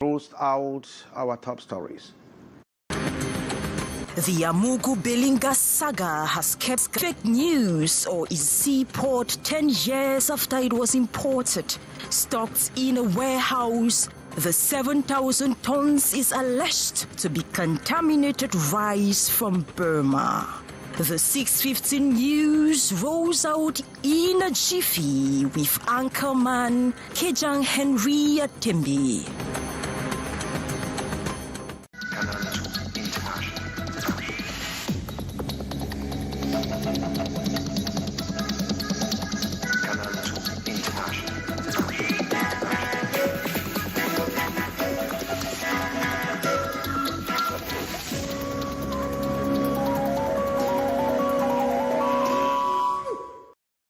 Roast out our top stories. The Amugu Belinga saga has kept fake news, or is seaport 10 years after it was imported, stocked in a warehouse. The 7,000 tons is alleged to be contaminated rice from Burma. The 6:15 news rolls out in a jiffy with anchorman Kejang Henry Atembi.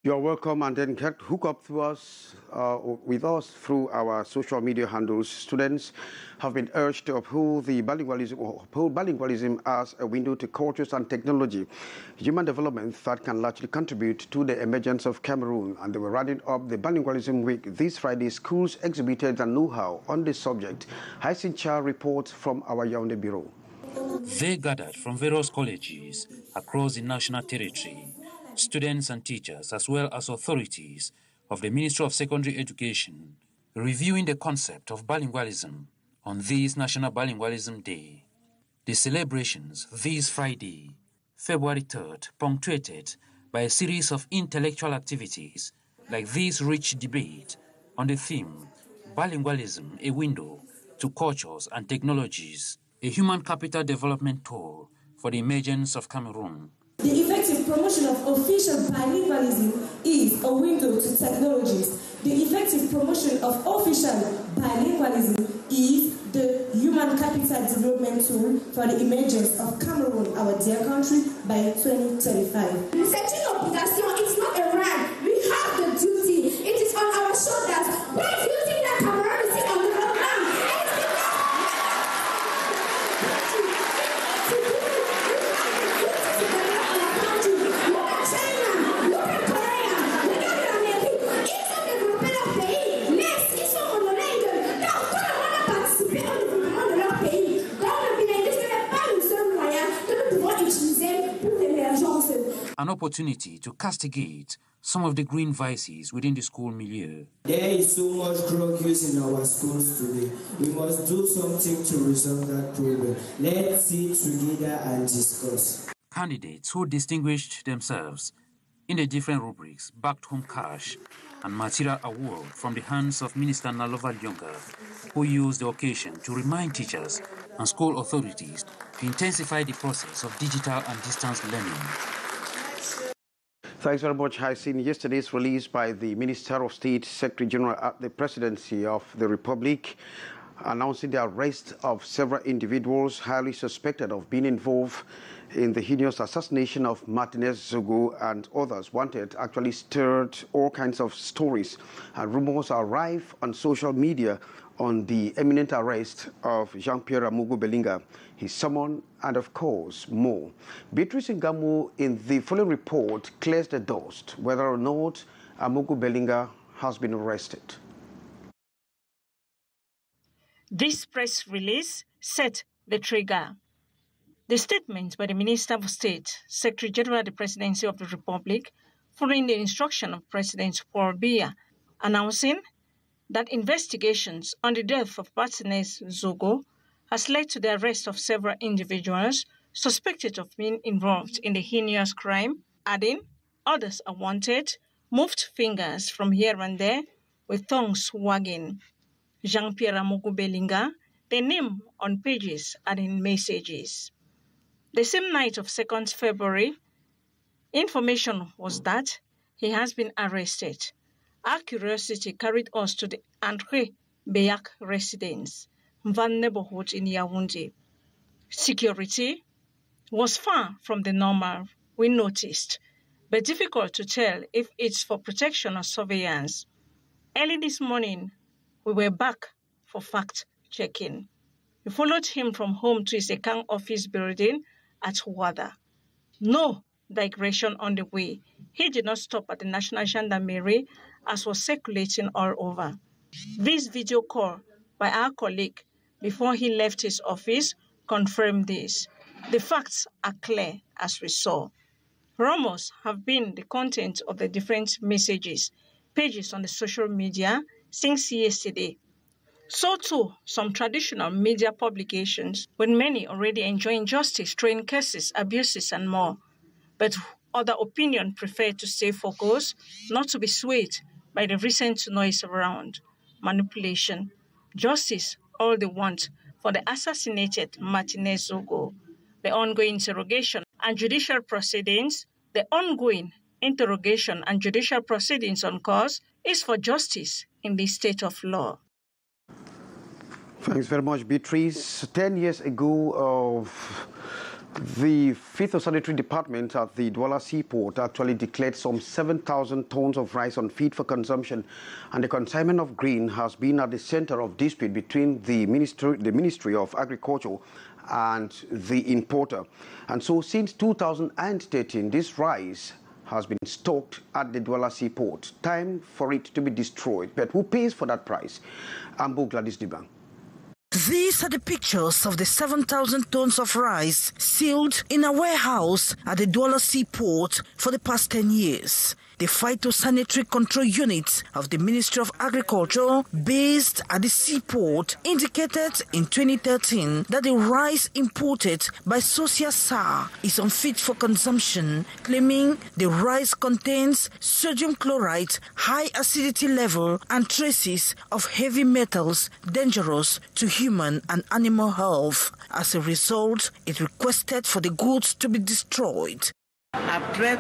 You're welcome, and then get hook up to us with us through our social media handles. Students have been urged to uphold bilingualism as a window to cultures and technology, human development that can largely contribute to the emergence of Cameroon. And they were rounding up the Bilingualism Week this Friday. Schools exhibited their know-how on this subject. Haisin Cha reports from our Yaoundé bureau. They gathered from various colleges across the national territory, students and teachers, as well as authorities of the Ministry of Secondary Education, reviewing the concept of bilingualism on this National Bilingualism Day. The celebrations this Friday, February 3rd, punctuated by a series of intellectual activities like this rich debate on the theme, Bilingualism, a window to cultures and technologies, a human capital development tool for the emergence of Cameroon. The effective promotion of official bilingualism is a window to technologies. The effective promotion of official bilingualism is the human capital development tool for the emergence of Cameroon, our dear country, by 2035. Setting up production is not a right. We have the duty. It is on our shoulders. Why do you think that Cameroon is on the ground? An opportunity to castigate some of the green vices within the school milieu. There is so much drug use in our schools today. We must do something to resolve that problem. Let's sit together and discuss. Candidates who distinguished themselves in the different rubrics backed home cash and material award from the hands of Minister Nalova Lyonga, who used the occasion to remind teachers and school authorities to intensify the process of digital and distance learning. Thanks very much, Haisin. Yesterday's release by the Minister of State, Secretary General at the Presidency of the Republic, announcing the arrest of several individuals highly suspected of being involved in the heinous assassination of Martinez Zogo and others wanted, actually stirred all kinds of stories, and rumors are rife on social media on the imminent arrest of Jean-Pierre Amugu Belinga, his summon, and of course more. Beatrice Ngamu in the following report clears the dust whether or not Amugu Belinga has been arrested. This press release set the trigger. The statement by the Minister of State, Secretary General of the Presidency of the Republic, following the instruction of President Paul Biya, announcing that investigations on the death of Martinez Zogo has led to the arrest of several individuals suspected of being involved in the heinous crime, adding, others are wanted, moved fingers from here and there with tongues wagging. Jean-Pierre Amugu Belinga, the name on pages and in messages. The same night of 2nd February, information was that he has been arrested. Our curiosity carried us to the André Beyak residence, Van neighborhood in Yaoundé. Security was far from the normal, we noticed, but difficult to tell if it's for protection or surveillance. Early this morning, we were back for fact-checking. We followed him from home to his account office building at Wada. No digression on the way. He did not stop at the National Gendarmerie, as was circulating all over. This video call by our colleague before he left his office confirmed this. The facts are clear, as we saw. Rumors have been the content of the different messages, pages on the social media since yesterday. So too, some traditional media publications, with many already enjoying justice, throwing cases, abuses, and more. But other opinion prefer to stay focused, not to be swayed by the recent noise around manipulation. Justice, all they want for the assassinated Martinez Zogo. The ongoing interrogation and judicial proceedings, on cause is for justice in the state of law. Thanks very much, Beatrice. 10 years ago, the 5th Sanitary Department at the Douala Seaport actually declared some 7,000 tons of rice unfit for consumption, and the consignment of grain has been at the center of dispute between the Ministry of Agriculture and the importer. And so since 2013, this rice has been stocked at the Douala Seaport. Time for it to be destroyed. But who pays for that price? Ambo Gladys Dibang. These are the pictures of the 7,000 tons of rice sealed in a warehouse at the Douala Seaport for the past 10 years. The Phytosanitary Control Unit of the Ministry of Agriculture, based at the seaport, indicated in 2013 that the rice imported by SOCIETE is unfit for consumption, claiming the rice contains sodium chloride, high acidity level, and traces of heavy metals dangerous to human and animal health. As a result, it requested for the goods to be destroyed. After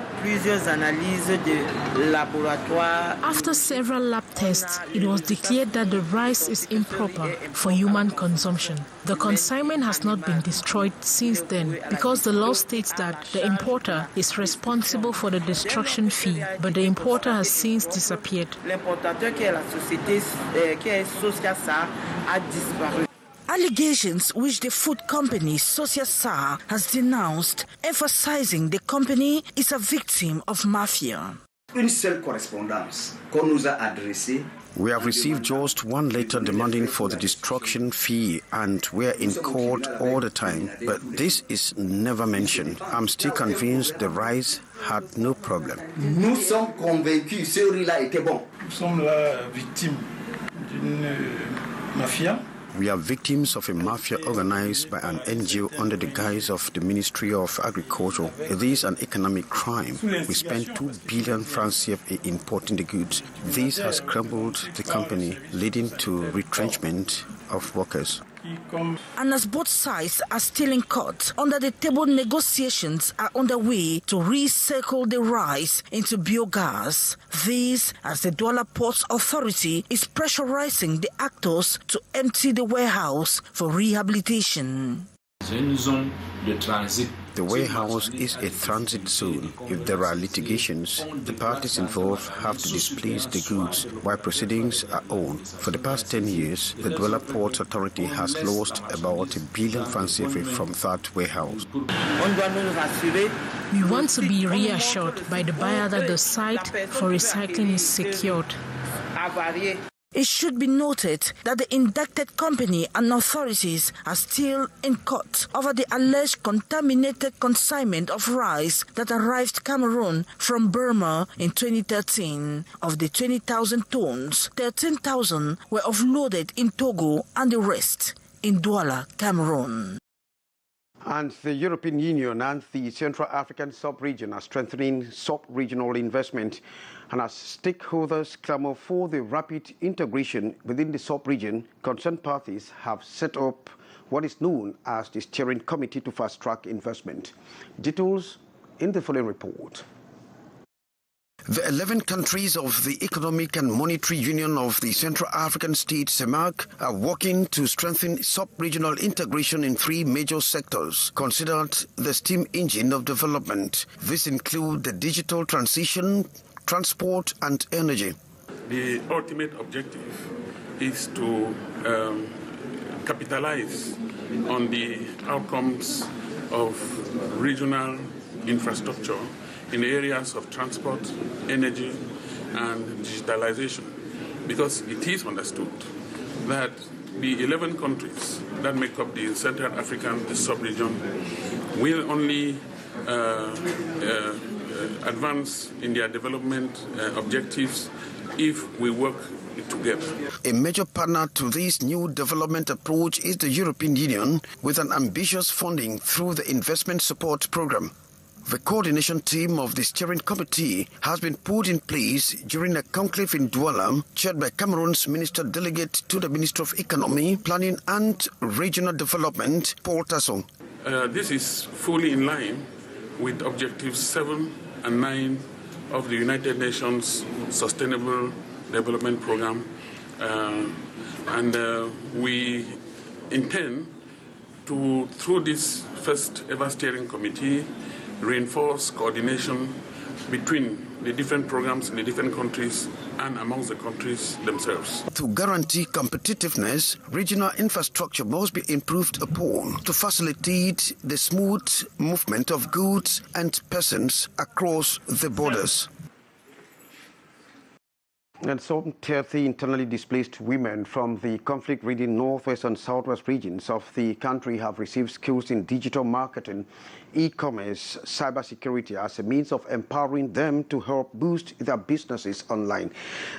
several lab tests, it was declared that the rice is improper for human consumption. The consignment has not been destroyed since then because the law states that the importer is responsible for the destruction fee, but the importer has since disappeared. Allegations which the food company SOCIETE has denounced, emphasizing the company is a victim of mafia. Une seule correspondance qu'on nous a adressée. We have received just one letter demanding for the destruction fee, and we're in court all the time, but this is never mentioned. I'm still convinced the rice had no problem. Nous sommes convaincus ce riz-là était bon. Nous sommes la victime d'une mafia. We are victims of a mafia organized by an NGO under the guise of the Ministry of Agriculture. It is an economic crime. We spent 2 billion francs CFA importing the goods. This has crumbled the company, leading to retrenchment of workers. And as both sides are still in court, under-the-table negotiations are underway to recycle the rice into biogas. This, as the Douala Ports Authority is pressurizing the actors to empty the warehouse for rehabilitation. The warehouse is a transit zone. If there are litigations, the parties involved have to displace the goods while proceedings are on. For the past 10 years, the Douala Ports Authority has lost about 1 billion francs CFA from that warehouse. We want to be reassured by the buyer that the site for recycling is secured. It should be noted that the indicted company and authorities are still in court over the alleged contaminated consignment of rice that arrived Cameroon from Burma in 2013. Of the 20,000 tons, 13,000 were offloaded in Togo and the rest in Douala, Cameroon. And the European Union and the Central African sub-region are strengthening sub-regional investment, and as stakeholders clamor for the rapid integration within the sub-region, concerned parties have set up what is known as the Steering Committee to fast-track investment. Details in the following report. The 11 countries of the Economic and Monetary Union of the Central African States, CEMAC, are working to strengthen sub-regional integration in 3 major sectors considered the steam engine of development. This includes the digital transition, transport and energy. The ultimate objective is to capitalize on the outcomes of regional infrastructure in areas of transport, energy, and digitalization, because it is understood that the 11 countries that make up the Central African sub-region will only advance in their development objectives if we work together. A major partner to this new development approach is the European Union, with an ambitious funding through the Investment Support Program. The coordination team of the steering committee has been put in place during a conclave in Douala, chaired by Cameroon's Minister Delegate to the Minister of Economy, Planning and Regional Development, Paul Tasson. This is fully in line with Objectives 7 and 9 of the United Nations Sustainable Development Program, and we intend to, through this first ever steering committee, reinforce coordination between the different programs in the different countries and amongst the countries themselves. To guarantee competitiveness, regional infrastructure must be improved upon to facilitate the smooth movement of goods and persons across the borders. And some 30 internally displaced women from the conflict-ridden northwest and southwest regions of the country have received skills in digital marketing, e-commerce, cybersecurity as a means of empowering them to help boost their businesses online.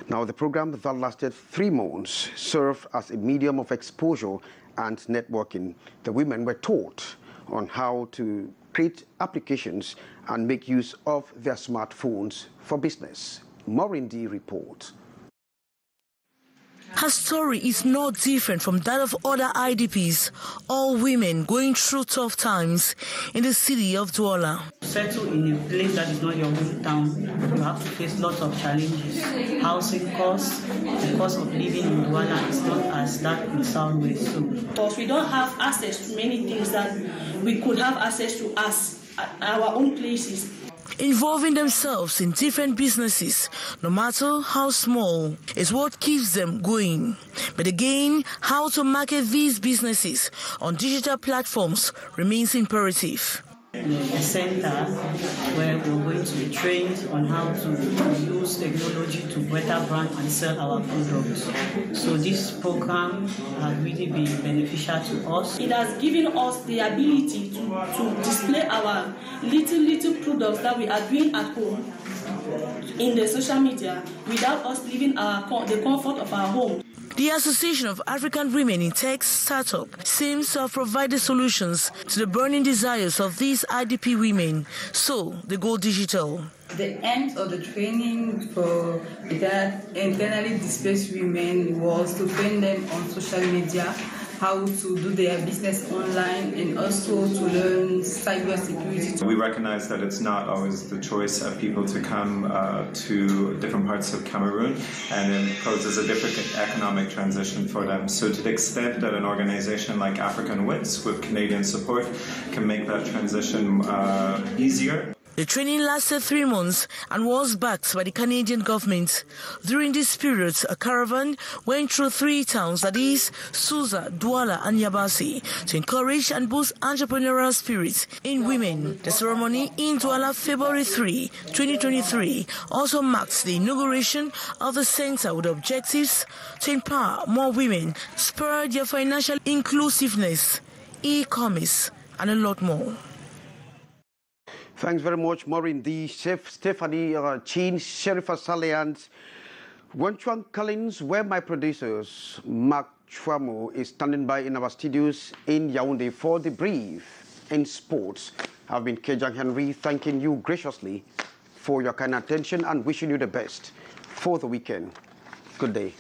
Now, the program that lasted 3 months served as a medium of exposure and networking. The women were taught on how to create applications and make use of their smartphones for business. Maureen D reports. Her story is no different from that of other IDPs, all women going through tough times in the city of Douala. Settle in a place that is not your hometown, you have to face lots of challenges. Housing costs, the cost of living in Douala is not as that in the southwest. So, because we don't have access to many things that we could have access to us at our own places. Involving themselves in different businesses, no matter how small, is what keeps them going. But again, how to market these businesses on digital platforms remains imperative. A center where we're going to be trained on how to use technology to better brand and sell our products. So this program has really been beneficial to us. It has given us the ability to display our little products that we are doing at home in the social media without us leaving the comfort of our home. The Association of African Women in Tech Startup seems to have provided solutions to the burning desires of these IDP women, so they go digital. The end of the training for the internally displaced women was to train them on social media, how to do their business online, and also to learn cybersecurity. We recognize that it's not always the choice of people to come to different parts of Cameroon, and it poses a different economic transition for them. So to the extent that an organization like African Wits with Canadian support can make that transition easier. The training lasted 3 months and was backed by the Canadian government. During this period, a caravan went through 3 towns, that is, Susa, Douala and Yabasi, to encourage and boost entrepreneurial spirit in women. The ceremony in Douala, February 3, 2023, also marks the inauguration of the center with objectives to empower more women, spur their financial inclusiveness, e-commerce, and a lot more. Thanks very much, Maureen. The chef Stephanie Chin, Sherifa Saleh, and Wenchuan Collins were my producers. Mark Chwamo is standing by in our studios in Yaoundé for the brief in sports. I've been Kejang Henry, thanking you graciously for your kind attention and wishing you the best for the weekend. Good day.